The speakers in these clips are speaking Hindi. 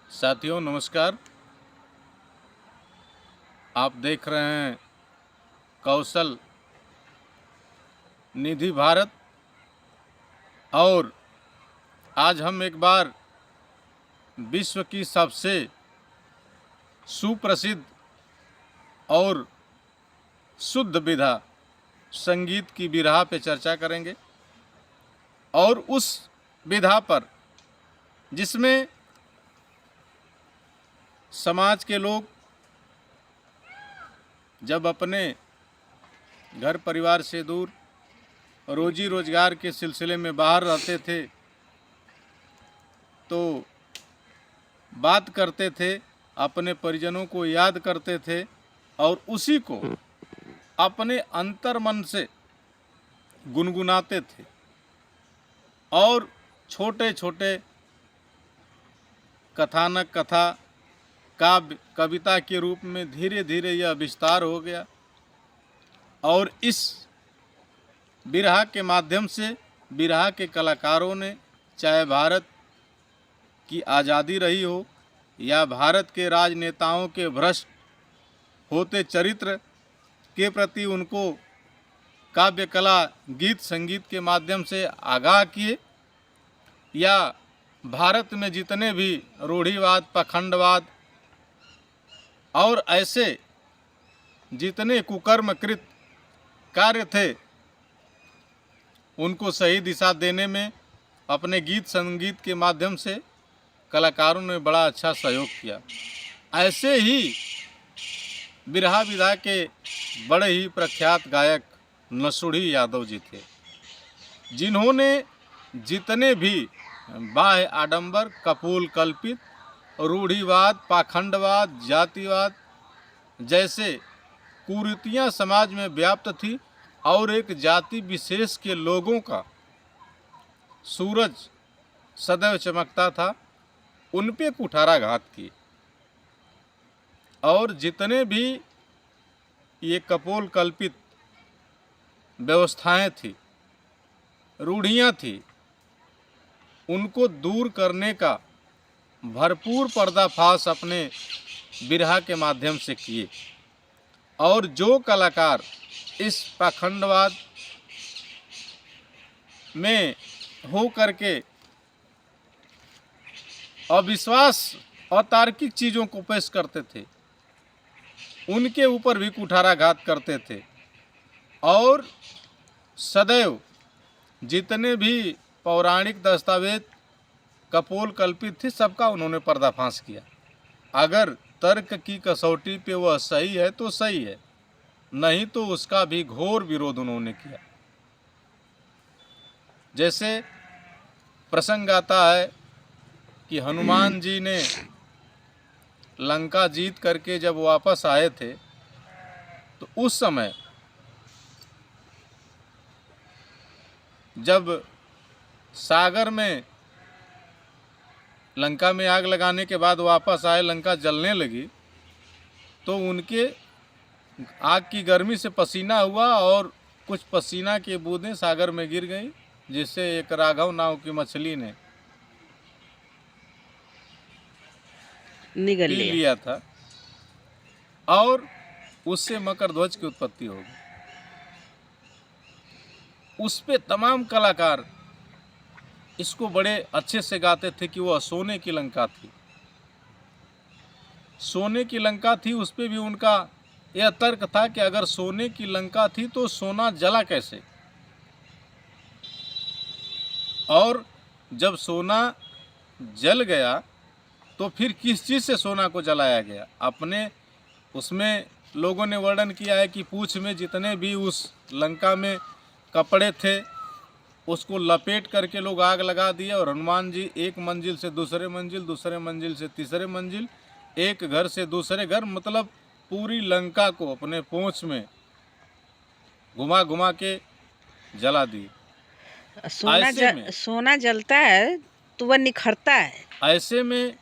साथियों नमस्कार। आप देख रहे हैं कौशल निधि भारत। और आज हम एक बार विश्व की सबसे सुप्रसिद्ध और शुद्ध विधा संगीत की विधा पे चर्चा करेंगे, और उस विधा पर जिसमें समाज के लोग जब अपने घर परिवार से दूर रोजी रोजगार के सिलसिले में बाहर रहते थे तो बात करते थे, अपने परिजनों को याद करते थे और उसी को अपने अंतर्मन से गुनगुनाते थे। और छोटे छोटे कथानक, कथा, काव्य, कविता के रूप में धीरे धीरे यह विस्तार हो गया। और इस बिरहा के माध्यम से बिरहा के कलाकारों ने, चाहे भारत की आज़ादी रही हो या भारत के राजनेताओं के भ्रष्ट होते चरित्र के प्रति उनको काव्य कला, गीत संगीत के माध्यम से आगाह किए, या भारत में जितने भी रूढ़िवाद, पखंडवाद और ऐसे जितने कुकर्मकृत कार्य थे उनको सही दिशा देने में अपने गीत संगीत के माध्यम से कलाकारों ने बड़ा अच्छा सहयोग किया। ऐसे ही बिरहा विधा के बड़े ही प्रख्यात गायक नसुड़ी यादव जी थे, जिन्होंने जितने भी बाह्य आडंबर, कपोल कल्पित, रूढ़िवाद, पाखंडवाद, जातिवाद जैसे कुरीतियाँ समाज में व्याप्त थी और एक जाति विशेष के लोगों का सूरज सदैव चमकता था, उन पे कुठाराघात किए। और जितने भी ये कपोल कल्पित व्यवस्थाएं थी, रूढ़ियाँ थी, उनको दूर करने का भरपूर पर्दाफाश अपने बिरहा के माध्यम से किए। और जो कलाकार इस पाखंडवाद में हो करके अविश्वास, अतार्किक चीज़ों को पेश करते थे, उनके ऊपर भी कुठाराघात करते थे। और सदैव जितने भी पौराणिक दस्तावेज कपोल कल्पित थे, सबका उन्होंने पर्दाफाश किया। अगर तर्क की कसौटी पे वह सही है तो सही है, नहीं तो उसका भी घोर विरोध उन्होंने किया। जैसे प्रसंग आता है कि हनुमान जी ने लंका जीत करके जब वापस आए थे तो उस समय जब सागर में लंका में आग लगाने के बाद वापस आए, लंका जलने लगी, तो उनके आग की गर्मी से पसीना हुआ और कुछ पसीना की बूंदें सागर में गिर गईं, जिससे एक राघव नाव की मछली ने निगल पी लिया था और उससे मकर ध्वज की उत्पत्ति हो गई। उस पे तमाम कलाकार इसको बड़े अच्छे से गाते थे कि वह सोने की लंका थी, सोने की लंका थी। उस पे भी उनका यह तर्क था कि अगर सोने की लंका थी तो सोना जला कैसे, और जब सोना जल गया तो फिर किस चीज़ से सोना को जलाया गया। अपने उसमें लोगों ने वर्णन किया है कि पूंछ में जितने भी उस लंका में कपड़े थे उसको लपेट करके लोग आग लगा दिए, और हनुमान जी एक मंजिल से दूसरे मंजिल, दूसरे मंजिल से तीसरे मंजिल, एक घर से दूसरे घर, मतलब पूरी लंका को अपने पूंछ में घुमा घुमा के जला दिए। सोना जलता है तो वह निखरता है। ऐसे में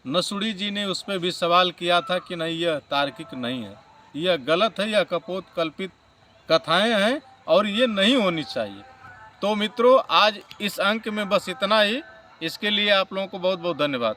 नसुड़ी जी ने उस पर भी सवाल किया था कि नहीं, यह तार्किक नहीं है, यह गलत है, यह कपोत कल्पित कथाएं हैं और ये नहीं होनी चाहिए। तो मित्रों, आज इस अंक में बस इतना ही। इसके लिए आप लोगों को बहुत बहुत धन्यवाद।